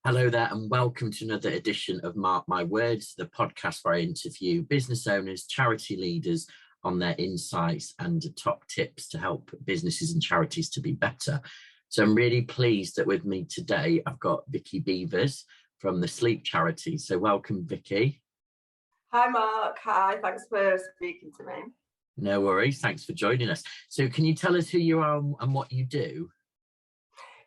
Hello there, and welcome to another edition of Mark My Words, the podcast where I interview business owners, charity leaders on their insights and top tips to help businesses and charities to be better. So I'm really pleased that with me today, I've got Vicki Beevers from the Sleep Charity. So welcome, Vicki. Hi, Mark. Hi, thanks for speaking to me. No worries. Thanks for joining us. So can you tell us who you are and what you do?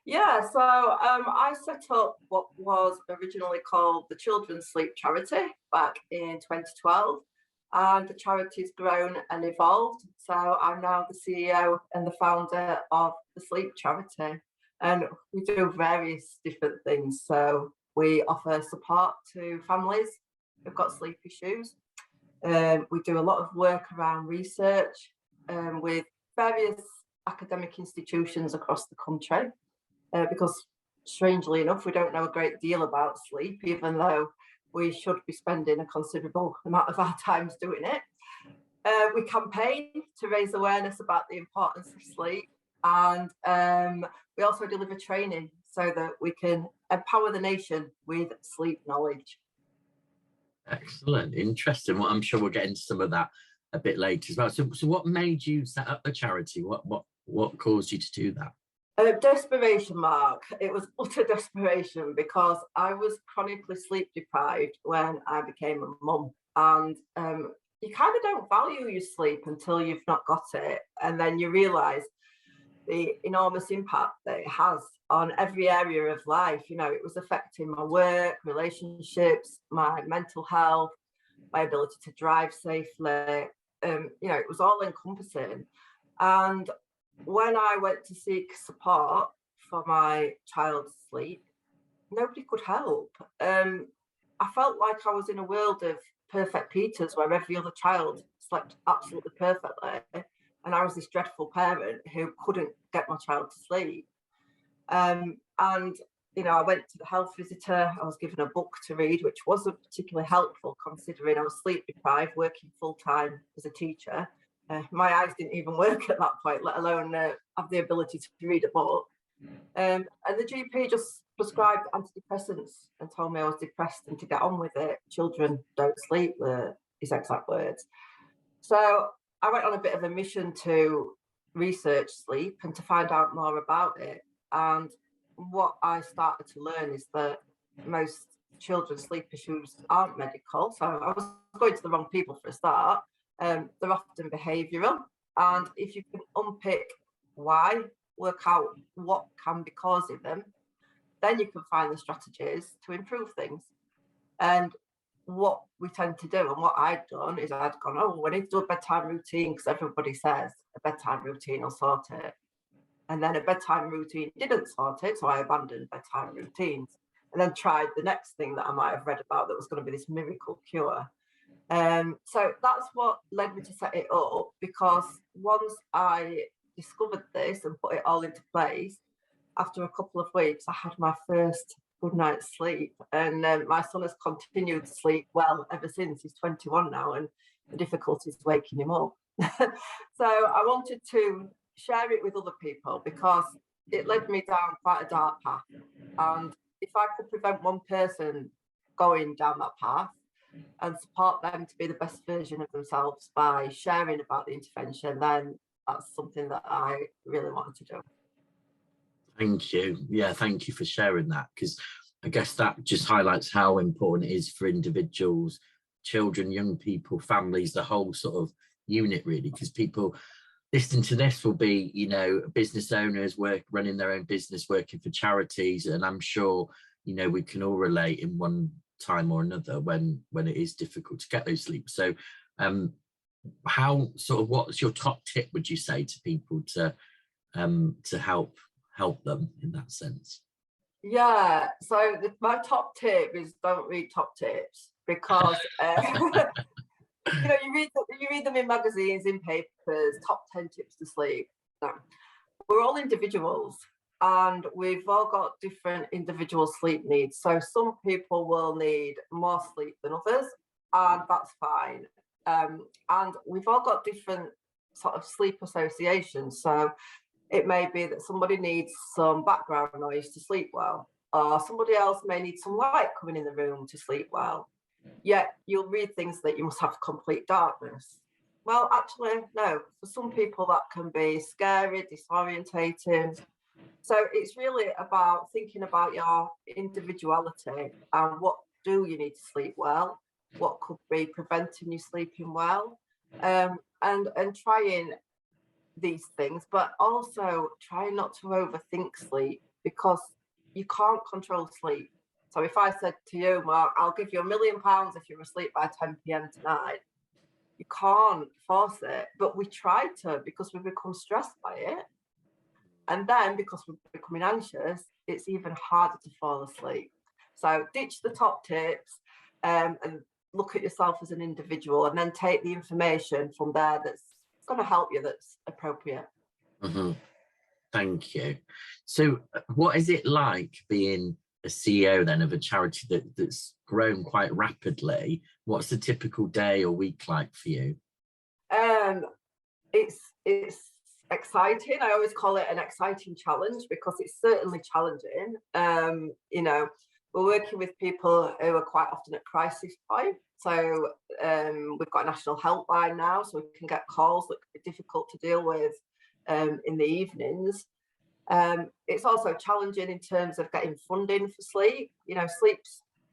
Yeah, so I set up what was originally called the Children's Sleep Charity back in 2012, and the charity's grown and evolved. So I'm now the CEO and the founder of the Sleep Charity, and we do various different things. So we offer support to families who've got sleep issues. We do a lot of work around research with various academic institutions across the country. Because strangely enough, we don't know a great deal about sleep, even though we should be spending a considerable amount of our times doing it. We campaign to raise awareness about the importance of sleep, and we also deliver training so that we can empower the nation with sleep knowledge. Excellent, interesting. Well, I'm sure we'll get into some of that a bit later as well. So what made you set up the charity? What caused you to do that? Desperation, Mark. It was utter desperation because I was chronically sleep deprived when I became a mum. And you kind of don't value your sleep until you've not got it. And then you realise the enormous impact that it has on every area of life. You know, it was affecting my work, relationships, my mental health, my ability to drive safely. It was all encompassing. And when I went to seek support for my child's sleep, nobody could help. I felt like I was in a world of perfect Peters where every other child slept absolutely perfectly. And I was this dreadful parent who couldn't get my child to sleep. I went to the health visitor. I was given a book to read, which wasn't particularly helpful considering I was sleep deprived, working full time as a teacher. My eyes didn't even work at that point, let alone have the ability to read a book. And the GP just prescribed antidepressants and told me I was depressed and to get on with it. Children don't sleep, were his exact words. So I went on a bit of a mission to research sleep and to find out more about it. And what I started to learn is that most children's sleep issues aren't medical. So I was going to the wrong people for a start. They're often behavioural, and if you can unpick why, work out what can be causing them, then you can find the strategies to improve things. And what we tend to do, and what I'd done, is I'd gone, oh, we need to do a bedtime routine because everybody says a bedtime routine will sort it. And then a bedtime routine didn't sort it, so I abandoned bedtime routines and then tried the next thing that I might have read about that was going to be this miracle cure. So that's what led me to set it up, because once I discovered this and put it all into place, after a couple of weeks, I had my first good night's sleep. And my son has continued to sleep well ever since. He's 21 now, and the difficulty is waking him up. So I wanted to share it with other people because it led me down quite a dark path. And if I could prevent one person going down that path, and support them to be the best version of themselves by sharing about the intervention, then that's something that I really wanted to do. Thank you. Yeah, thank you for sharing that, because I guess that just highlights how important it is for individuals, children, young people, families, the whole sort of unit, really, because people listening to this will be, business owners running their own business, working for charities, and I'm sure, we can all relate in one time or another when it is difficult to get those sleep. So what's your top tip, would you say, to people to help them in that sense? Yeah, so my top tip is don't read top tips, because you read them in magazines, in papers, top 10 tips to sleep. No. We're all individuals, and we've all got different individual sleep needs. So some people will need more sleep than others, and that's fine. And we've all got different sort of sleep associations. So it may be that somebody needs some background noise to sleep well. or somebody else may need some light coming in the room to sleep well. Yet you'll read things that you must have complete darkness. Well, actually, no. For some people, that can be scary, disorientating. So it's really about thinking about your individuality and what do you need to sleep well, what could be preventing you sleeping well, and trying these things, but also try not to overthink sleep, because you can't control sleep. So if I said to you, Mark, I'll give you £1 million if you're asleep by 10 p.m. tonight, you can't force it, but we try to, because we become stressed by it. And then because we're becoming anxious, it's even harder to fall asleep. So ditch the top tips, and look at yourself as an individual, and then take the information from there that's going to help you, that's appropriate. Mm-hmm. Thank you. So what is it like being a CEO then of a charity that's grown quite rapidly? What's a typical day or week like for you? It's exciting. I always call it an exciting challenge, because it's certainly challenging. You know, we're working with people who are quite often at crisis point. So we've got a national helpline now, so we can get calls that could be difficult to deal with in the evenings. It's also challenging in terms of getting funding for sleep. You know,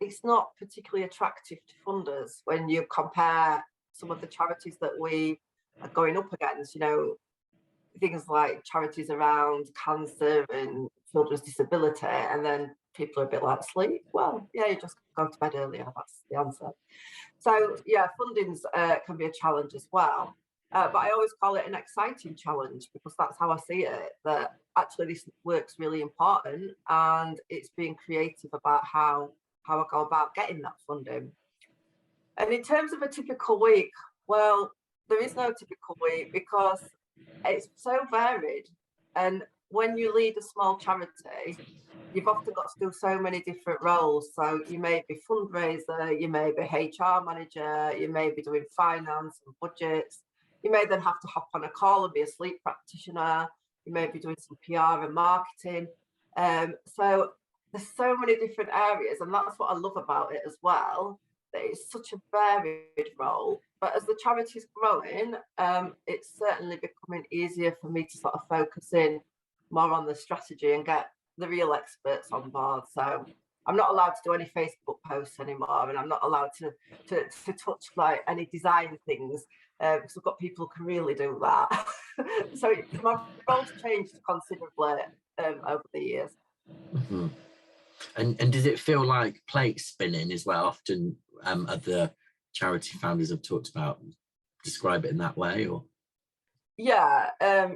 it's not particularly attractive to funders when you compare some of the charities that we are going up against. You know, things like charities around cancer and children's disability, and then people are a bit like, sleep? Well, yeah, you just go to bed earlier, that's the answer. So yeah, fundings can be a challenge as well. But I always call it an exciting challenge, because that's how I see it, that actually this work's really important, and it's being creative about how I go about getting that funding. And in terms of a typical week, well, there is no typical week, because it's so varied. And when you lead a small charity, you've often got to do so many different roles. So you may be fundraiser, you may be HR manager, you may be doing finance and budgets. You may then have to hop on a call and be a sleep practitioner. You may be doing some PR and marketing. So there's so many different areas, and that's what I love about it as well, that it's such a varied role. But as the charity's growing, it's certainly becoming easier for me to sort of focus in more on the strategy and get the real experts on board. So I'm not allowed to do any Facebook posts anymore, and I'm not allowed to touch like any design things, because we've got people who can really do that. So my role's changed considerably over the years. Mm-hmm. And does it feel like plate spinning as well? Often other charity founders have talked about, describe it in that way, or? Yeah,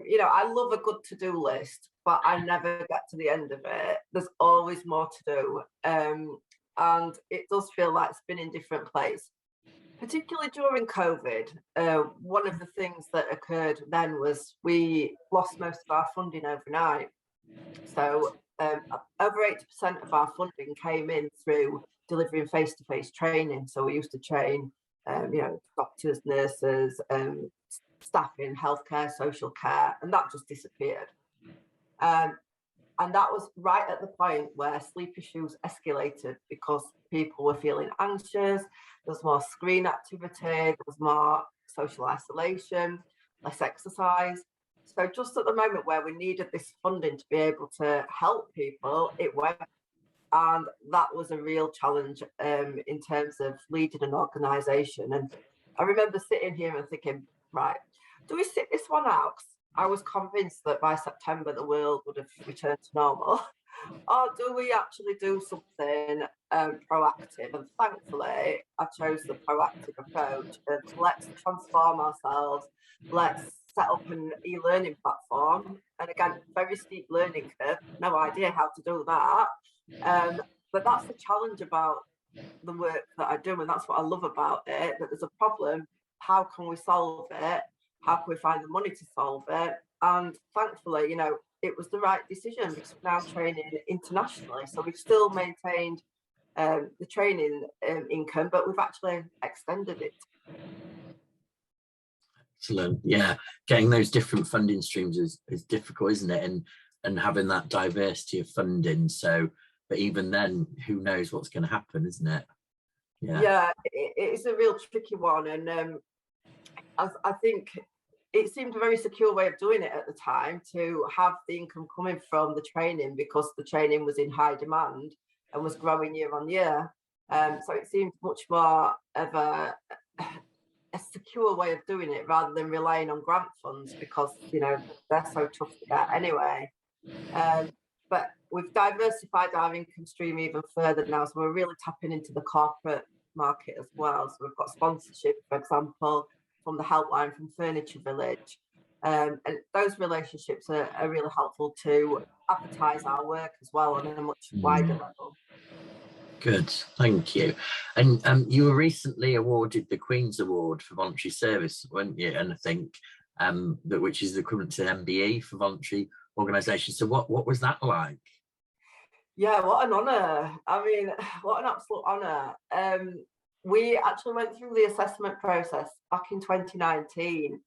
you know, I love a good to-do list, but I never get to the end of it. There's always more to do. And it does feel like spinning different plates, particularly during COVID. One of the things that occurred then was we lost most of our funding overnight. So over 80% of our funding came in through delivering face-to-face training. So we used to train, you know, doctors, nurses, staff in healthcare, social care, and that just disappeared. And that was right at the point where sleep issues escalated, because people were feeling anxious, there was more screen activity, there was more social isolation, less exercise. So just at the moment where we needed this funding to be able to help people, it went. And that was a real challenge in terms of leading an organisation. And I remember sitting here and thinking, right, do we sit this one out? I was convinced that by September the world would have returned to normal. Or do we actually do something proactive? And thankfully, I chose the proactive approach of let's transform ourselves, let's set up an e-learning platform. And again, very steep learning curve, no idea how to do that. But that's the challenge about the work that I do, and that's what I love about it, that there's a problem, how can we solve it? How can we find the money to solve it? And thankfully, you know, it was the right decision, because we're now training internationally. So we've still maintained the training income, but we've actually extended it. Excellent. Yeah, getting those different funding streams is difficult, isn't it? And having that diversity of funding. So but even then, who knows what's going to happen, isn't it? Yeah, it's a real tricky one, and I think it seemed a very secure way of doing it at the time, to have the income coming from the training, because the training was in high demand and was growing year on year. So it seemed much more of a secure way of doing it, rather than relying on grant funds, because they're so tough to get anyway. But we've diversified our income stream even further now, so we're really tapping into the corporate market as well. So we've got sponsorship, for example, from the helpline from Furniture Village, and those relationships are really helpful to advertise our work as well on a much wider level. Good, thank you. And you were recently awarded the Queen's Award for voluntary service, weren't you? And I think which is the equivalent to an MBE for voluntary organisation. So what was that like? Yeah, what an honour. I mean, what an absolute honour. We actually went through the assessment process back in 2019,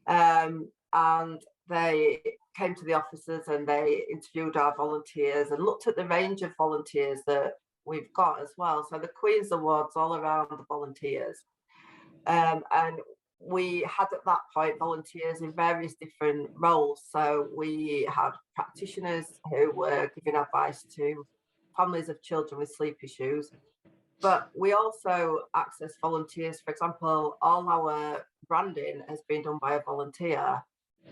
and they came to the offices and they interviewed our volunteers and looked at the range of volunteers that we've got as well. So the Queen's Awards all around the volunteers. And we had at that point volunteers in various different roles. So we had practitioners who were giving advice to families of children with sleep issues. But we also access volunteers. For example, all our branding has been done by a volunteer.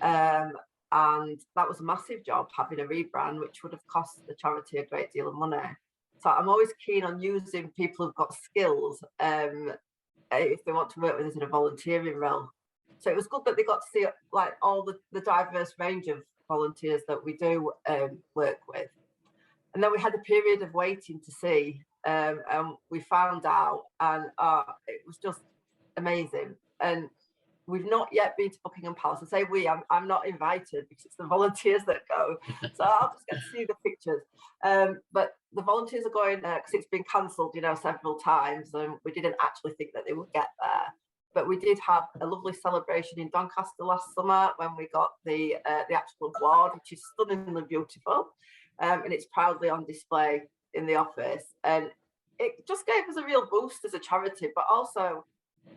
And that was a massive job, having a rebrand, which would have cost the charity a great deal of money. So I'm always keen on using people who've got skills if they want to work with us in a volunteering role. So it was good that they got to see like all the diverse range of volunteers that we do work with. And then we had a period of waiting to see, and we found out, and it was just amazing. And we've not yet been to Buckingham Palace. I say we, I'm not invited because it's the volunteers that go. So I'll just get to see the pictures. But the volunteers are going because it's been cancelled, several times, and we didn't actually think that they would get there. But we did have a lovely celebration in Doncaster last summer when we got the actual award, which is stunningly beautiful, and it's proudly on display in the office. And it just gave us a real boost as a charity, but also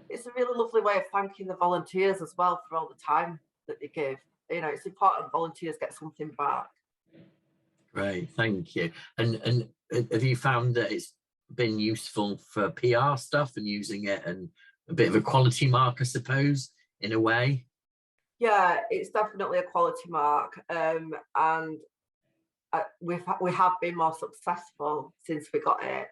it's a really lovely way of thanking the volunteers as well for all the time that they give. It's important volunteers get something back. Great, thank you. And have you found that it's been useful for PR stuff and using it, and a bit of a quality mark, I suppose, in a way? Yeah, it's definitely a quality mark, and we have been more successful since we got it.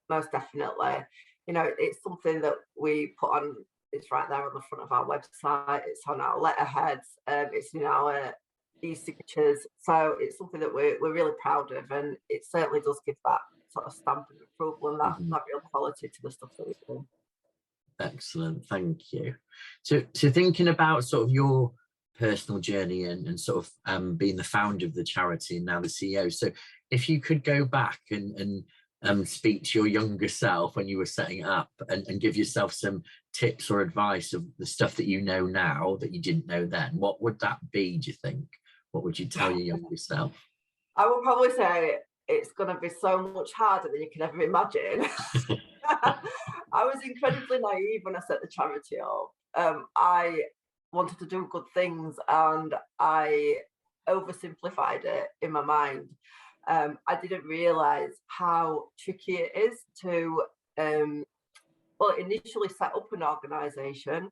Most definitely. It's something that we put on. It's right there on the front of our website. It's on our letterheads. It's in our e-signatures. So it's something that we're really proud of, and it certainly does give that sort of stamp of approval and that real quality to the stuff that we do. Excellent, thank you. So thinking about sort of your personal journey and sort of being the founder of the charity and now the CEO. So if you could go back and speak to your younger self when you were setting it up, and give yourself some tips or advice of the stuff that you know now that you didn't know then, what would that be, do you think? What would you tell your younger self? I would probably say it's going to be so much harder than you can ever imagine. I was incredibly naive when I set the charity up. I wanted to do good things, and I oversimplified it in my mind. I didn't realise how tricky it is to initially set up an organisation,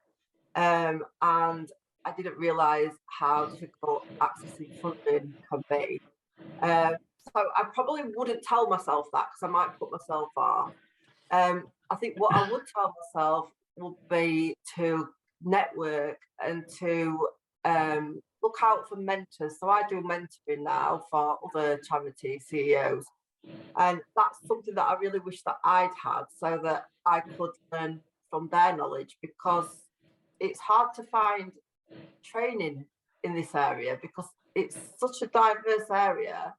and I didn't realise how difficult accessing funding can be. So I probably wouldn't tell myself that, because I might put myself off. I think what I would tell myself would be to network and to look out for mentors. So I do mentoring now for other charity CEOs. And that's something that I really wish that I'd had, so that I could learn from their knowledge, because it's hard to find training in this area because it's such a diverse area.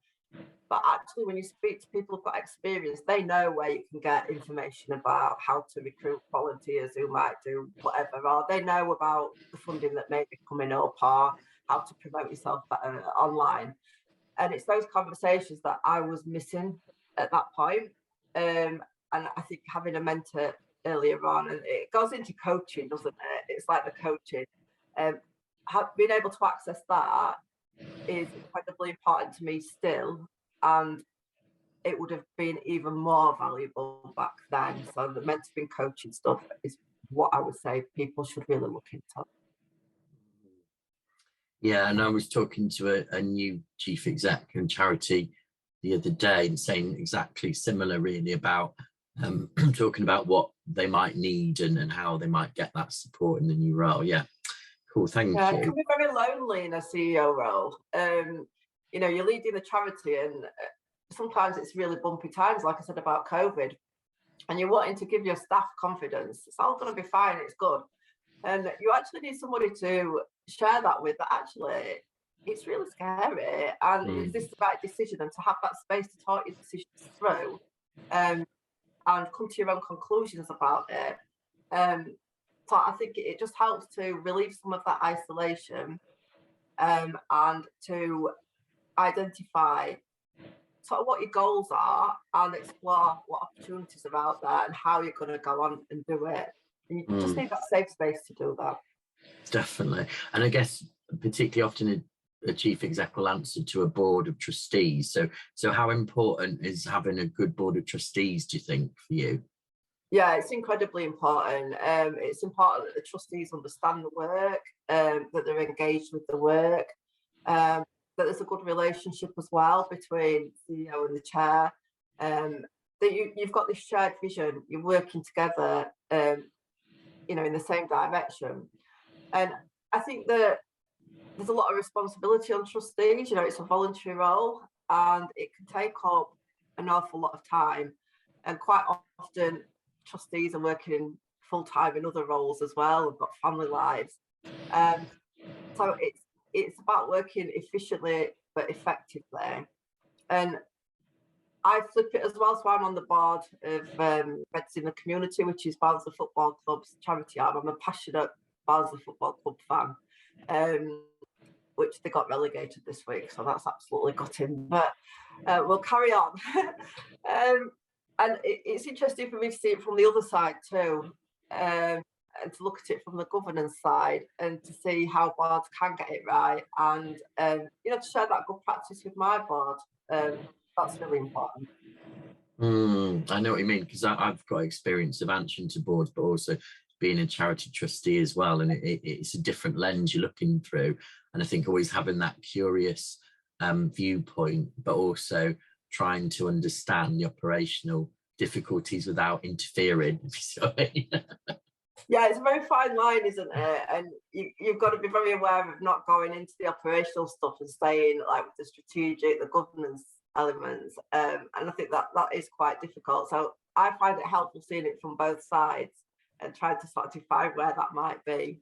But actually, when you speak to people who've got experience, they know where you can get information about how to recruit volunteers who might do whatever, or they know about the funding that may be coming up, or how to promote yourself better online. And it's those conversations that I was missing at that point. And I think having a mentor earlier on, and it goes into coaching, doesn't it? It's like the coaching. Being able to access that is incredibly important to me still, and it would have been even more valuable back then. So the mentoring coaching stuff is what I would say people should really look into. Yeah, and I was talking to a new chief exec in charity the other day and saying exactly similar, really, about talking about what they might need and how they might get that support in the new role. Yeah, cool, thank you. It can be very lonely in a CEO role. You know, you're leading a charity, and sometimes it's really bumpy times, like I said about COVID, and you're wanting to give your staff confidence. It's all going to be fine, it's good. And you actually need somebody to share that with, that actually it's really scary, and is this the right decision, and to have that space to talk your decisions through, and come to your own conclusions about it. So I think it just helps to relieve some of that isolation, and to identify sort of what your goals are and explore what opportunities are out there and how you're going to go on and do it. And you just need that safe space to do that. Definitely. And I guess particularly often a chief exec will answer to a board of trustees. So how important is having a good board of trustees, do you think, for you? Yeah, it's incredibly important. It's important that the trustees understand the work, that they're engaged with the work, that there's a good relationship as well between the CEO and the chair, that you've got this shared vision, you're working together, you know, in the same direction. And I think that there's a lot of responsibility on trustees. You know, it's a voluntary role, and it can take up an awful lot of time. And quite often, trustees are working full time in other roles as well. They've got family lives, so it's about working efficiently but effectively. And I flip it as well. So I'm on the board of Reds in the Community, which is Barnsley Football Club's charity arm. I'm a passionate Barnsley Football Club fan, which they got relegated this week, so that's absolutely gutting. But we'll carry on. And it's interesting for me to see it from the other side too, and to look at it from the governance side, and to see how boards can get it right, and you know, to share that good practice with my board. That's really important. I know what you mean, because I've got experience of answering to boards, but also being a charity trustee as well, and it's a different lens you're looking through. And I think always having that curious viewpoint, but also trying to understand the operational difficulties without interfering. Yeah, it's a very fine line, isn't it? And you've got to be very aware of not going into the operational stuff and staying like with the strategic, the governance elements. And I think that is quite difficult. So I find it helpful seeing it from both sides and trying to sort of define where that might be.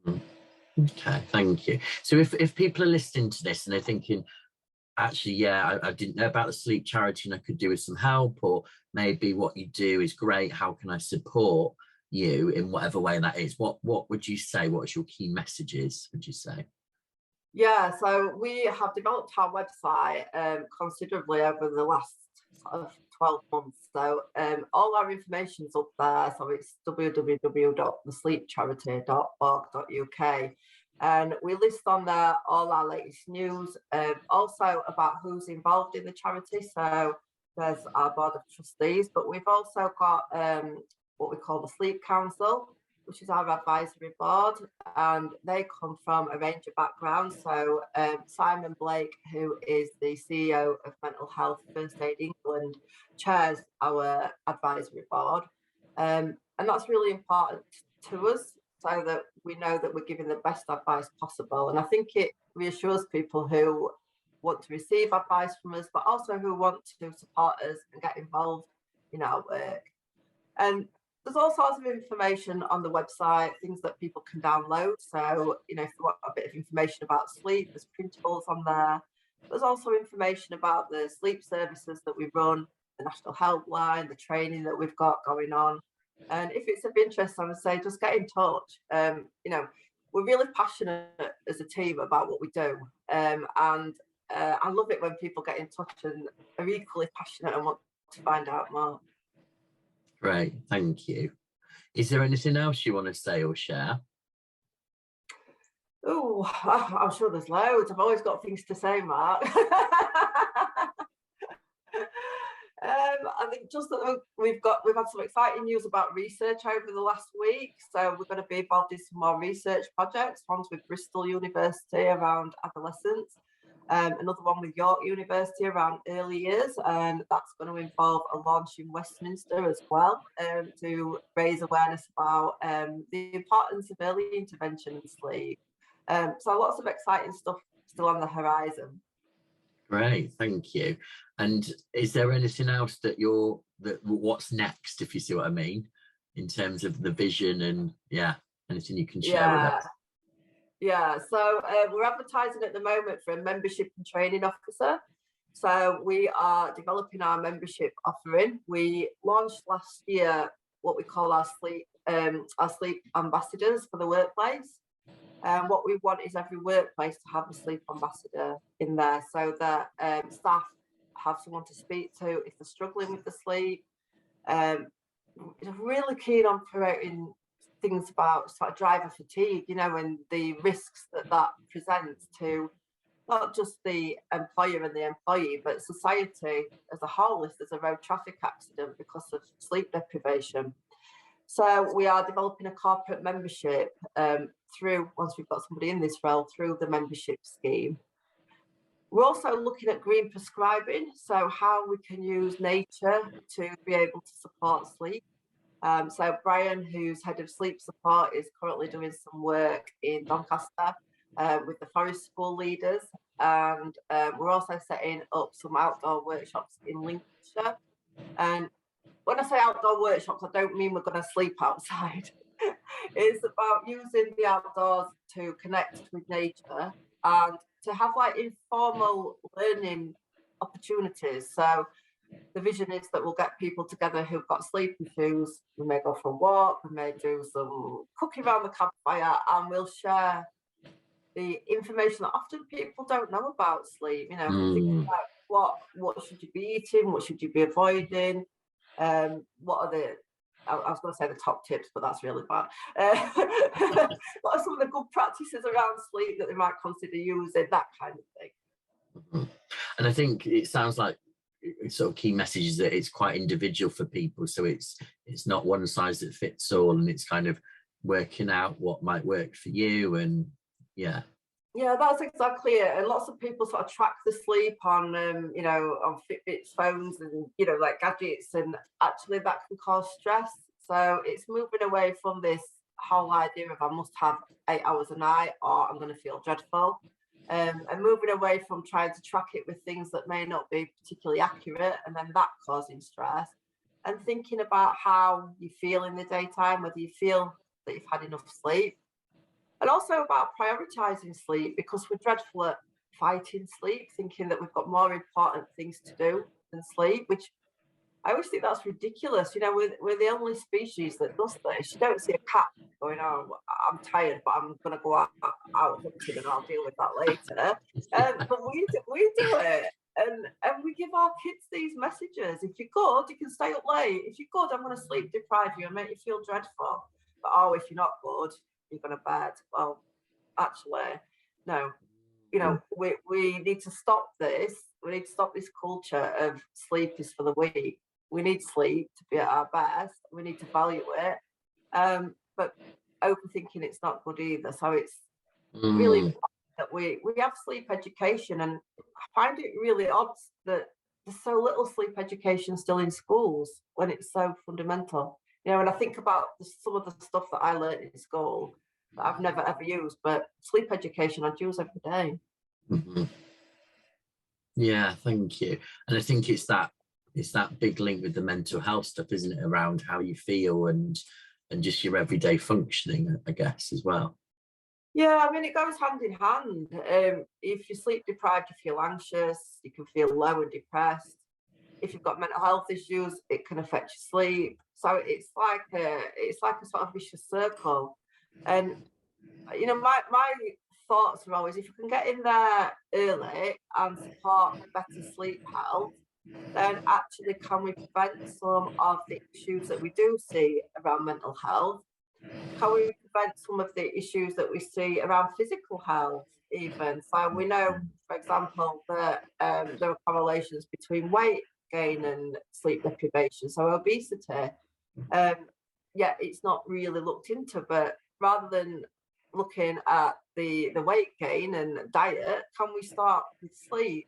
Okay, thank you. So if people are listening to this and they're thinking, actually, yeah, I didn't know about the sleep charity and I could do with some help, or maybe what you do is great, how can I support you in whatever way that is, what would you say? What's your key messages, would you say? Yeah, so we have developed our website considerably over the last sort of 12 months. So all our information's up there. So it's www.thesleepcharity.org.uk. And we list on there all our latest news, also about who's involved in the charity. So there's our board of trustees, but we've also got what we call the Sleep Council, which is our advisory board, and they come from a range of backgrounds. So Simon Blake, who is the CEO of Mental Health First Aid England, chairs our advisory board. And that's really important to us, so that we know that we're giving the best advice possible. And I think it reassures people who want to receive advice from us, but also who want to support us and get involved in our work. And there's all sorts of information on the website, things that people can download. So, you know, if you want a bit of information about sleep, there's printables on there. There's also information about the sleep services that we run, the National Helpline, the training that we've got going on. And if it's of interest, I would say just get in touch. You know, we're really passionate as a team about what we do. And I love it when people get in touch and are equally passionate and want to find out more. Great, thank you. Is there anything else you want to say or share? Oh, I'm sure there's loads. I've always got things to say, Mark. I think just that we've had some exciting news about research over the last week. So we're going to be involved in some more research projects. One's with Bristol University around adolescence, another one with York University around early years, and that's going to involve a launch in Westminster as well, to raise awareness about the importance of early intervention in sleep. So lots of exciting stuff still on the horizon. Great, thank you. And is there anything else that what's next, if you see what I mean, in terms of the vision and anything you can share with us? Yeah, so we're advertising at the moment for a membership and training officer. So we are developing our membership offering. We launched last year what we call our sleep ambassadors for the workplace. And what we want is every workplace to have a sleep ambassador in there, so that staff have someone to speak to if they're struggling with the sleep. Really keen on promoting things about sort of driver fatigue, and the risks that presents to not just the employer and the employee, but society as a whole if there's a road traffic accident because of sleep deprivation. So we are developing a corporate membership through, once we've got somebody in this role, through the membership scheme. We're also looking at green prescribing, so how we can use nature to be able to support sleep. So Brian, who's head of sleep support, is currently doing some work in Doncaster with the forest school leaders. And we're also setting up some outdoor workshops in Lincolnshire. And when I say outdoor workshops, I don't mean we're going to sleep outside. It's about using the outdoors to connect with nature and to have like informal learning opportunities. So the vision is that we'll get people together who've got sleep issues. We may go for a walk, we may do some cooking around the campfire, and we'll share the information that often people don't know about sleep. Think about what should you be eating, what should you be avoiding, what are the, I was going to say the top tips, but that's really bad. What are some of the good practices around sleep that they might consider using, that kind of thing. And I think it sounds like sort of key message is that it's quite individual for people, so it's not one size that fits all, and it's kind of working out what might work for you. And yeah, that's exactly it. And lots of people sort of track the sleep on on Fitbits, phones, and like gadgets, and actually that can cause stress. So it's moving away from this whole idea of I must have 8 hours a night or I'm going to feel dreadful. And moving away from trying to track it with things that may not be particularly accurate, and then that causing stress, and thinking about how you feel in the daytime, whether you feel that you've had enough sleep, and also about prioritizing sleep, because we're dreadful at fighting sleep, thinking that we've got more important things to do than sleep, which I always think that's ridiculous. We're the only species that does this. You don't see a cat going, "Oh, I'm tired, but I'm going to go out hunting and I'll deal with that later." But we do it, and we give our kids these messages. If you're good, you can stay up late. If you're good, I'm going to sleep deprive you and make you feel dreadful. But if you're not good, you're going to bed. Well, actually, no. We need to stop this. We need to stop this culture of sleep is for the weak. We need sleep to be at our best. We need to value it. But overthinking it's not good either. So it's really important that we have sleep education, and I find it really odd that there's so little sleep education still in schools when it's so fundamental. And I think about some of the stuff that I learned in school that I've never ever used, but sleep education I'd use every day. Mm-hmm. Yeah, thank you. And I think it's that big link with the mental health stuff, isn't it, around how you feel and just your everyday functioning, I guess, as well. Yeah, I mean, it goes hand in hand. If you're sleep deprived, you feel anxious, you can feel low and depressed. If you've got mental health issues, it can affect your sleep. So it's like a sort of vicious circle. And my thoughts are always, if you can get in there early and support better sleep health, then actually can we prevent some of the issues that we do see around mental health? Can we prevent some of the issues that we see around physical health even? So we know, for example, that there are correlations between weight gain and sleep deprivation. So obesity, yeah, it's not really looked into, but rather than looking at the weight gain and diet, can we start with sleep?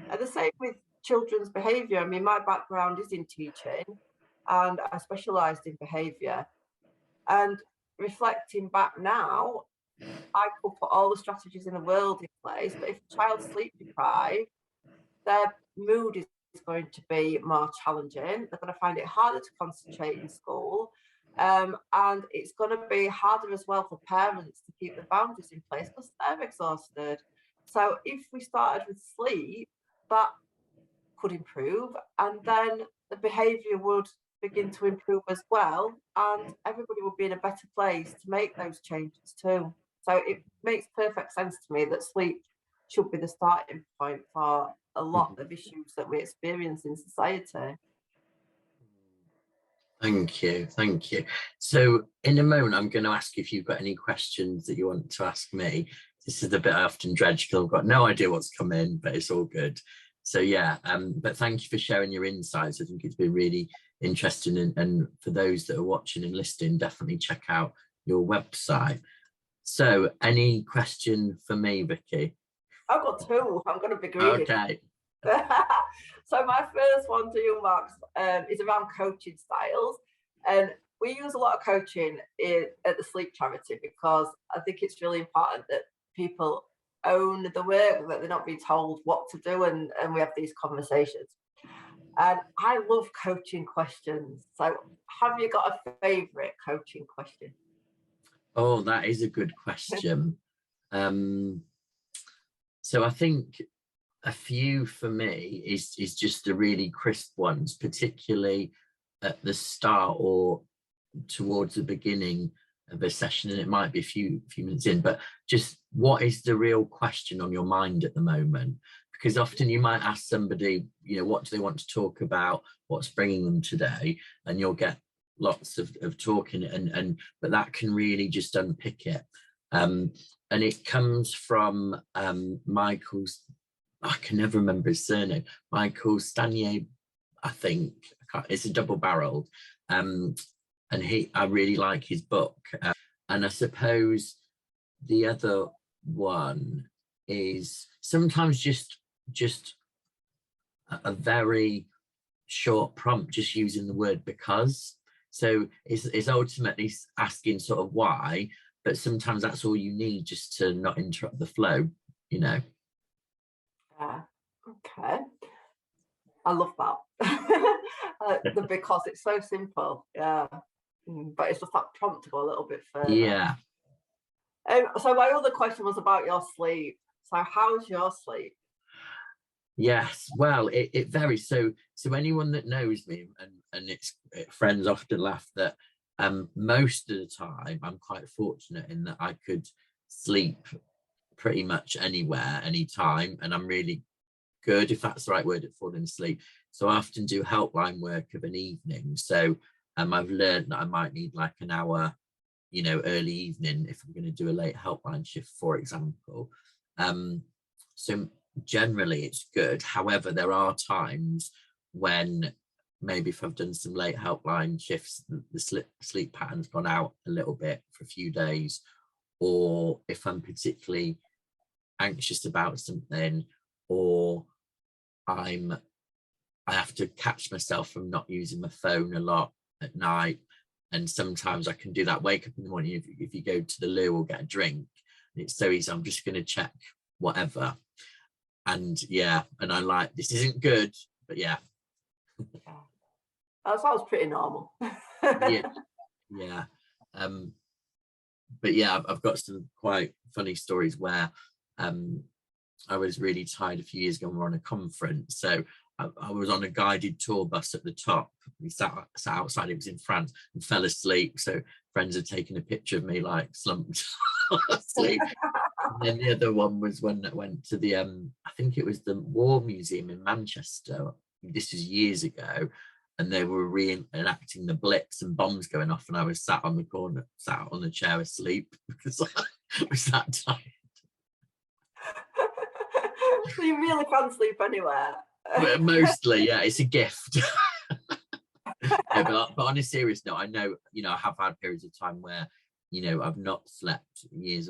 And the same with children's behaviour. I mean, my background is in teaching and I specialised in behaviour. And reflecting back now, I could put all the strategies in the world in place, but if a child's sleep deprived, their mood is going to be more challenging. They're going to find it harder to concentrate in school. And it's going to be harder as well for parents to keep the boundaries in place because they're exhausted. So if we started with sleep, that could improve, and then the behaviour would begin to improve as well, and everybody would be in a better place to make those changes too. So it makes perfect sense to me that sleep should be the starting point for a lot of issues that we experience in society. Thank you, thank you. So in a moment, I'm going to ask if you've got any questions that you want to ask me. This is the bit I often dredge because I've got no idea what's come in, but it's all good. So yeah, but thank you for sharing your insights. I think it's been really interesting, and for those that are watching and listening, definitely check out your website. So any question for me, Vicky? I've got two. I'm going to be greedy. Okay. So my first one to you, Max, is around coaching styles. And we use a lot of coaching at the sleep charity because I think it's really important that people own the work, that they're not being told what to do, and we have these conversations. And I love coaching questions. So have you got a favourite coaching question? Oh, that is a good question. So I think a few for me is just the really crisp ones, particularly at the start or towards the beginning of a session, and it might be a few minutes in, but just what is the real question on your mind at the moment? Because often you might ask somebody, you know, what do they want to talk about, what's bringing them today, and you'll get lots of talking, and but that can really just unpick it. And it comes from Michael's, I can never remember his surname, Michael Stanier, I think. It's a double-barreled, and I really like his book. And I suppose the other one is sometimes just a very short prompt, just using the word because. So it's ultimately asking sort of why, but sometimes that's all you need just to not interrupt the flow, you know. Okay. I love that. Because it's so simple. Yeah. But it's just that prompt to go a little bit further. Yeah. So my other question was about your sleep. So how's your sleep? Yes, well, it varies. So anyone that knows me, and friends often laugh that most of the time I'm quite fortunate in that I could sleep pretty much anywhere, anytime, and I'm really good, if that's the right word, at falling asleep. So I often do helpline work of an evening. So I've learned that I might need like an hour, you know, early evening if I'm going to do a late helpline shift, for example. So generally it's good. However, there are times when maybe if I've done some late helpline shifts, the sleep pattern's gone out a little bit for a few days, or if I'm particularly anxious about something, or I have to catch myself from not using my phone a lot at night. And sometimes I can do that, wake up in the morning, if you go to the loo or get a drink, and it's so easy, I'm just going to check whatever. And yeah, and I'm like, this isn't good, but yeah. That sounds pretty normal. Yeah. But yeah, I've got some quite funny stories where I was really tired a few years ago when we were on a conference. So I was on a guided tour bus at the top. We sat outside, it was in France, and fell asleep. So friends had taken a picture of me like slumped asleep. And then the other one was when I went to the I think it was the War Museum in Manchester, this is years ago, and they were reenacting the Blitz and bombs going off, and I was sat on the corner, sat on the chair asleep because I was that tired. So you really can't sleep anywhere. But mostly, yeah, it's a gift. No, but on a serious note, I know, you know, I have had periods of time where, you know, I've not slept years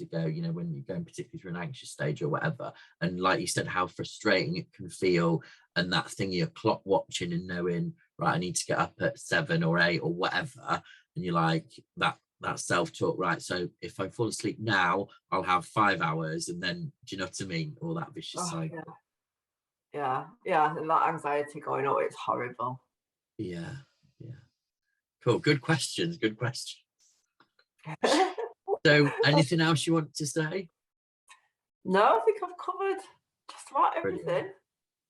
ago, you know, when you're going particularly through an anxious stage or whatever. And like you said, how frustrating it can feel. And that thing you're clock watching and knowing, right, I need to get up at 7 or 8 or whatever. And you're like, that self-talk, right? So if I fall asleep now, I'll have 5 hours. And then, do you know what I mean? All that vicious cycle. Yeah. And that anxiety going, oh, it's horrible. Yeah. Cool. Good questions. So anything else you want to say? No, I think I've covered just about everything. Brilliant.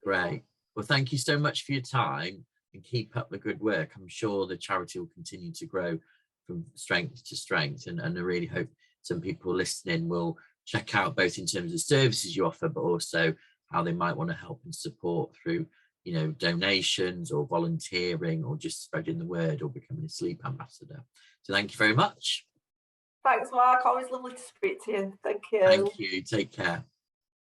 Great. Well, thank you so much for your time, and keep up the good work. I'm sure the charity will continue to grow from strength to strength, and I really hope some people listening will check out both in terms of services you offer, but also how they might want to help and support through, you know, donations or volunteering or just spreading the word or becoming a sleep ambassador. So thank you very much. Thanks, Mark. Always lovely to speak to you. Thank you. Thank you. Take care.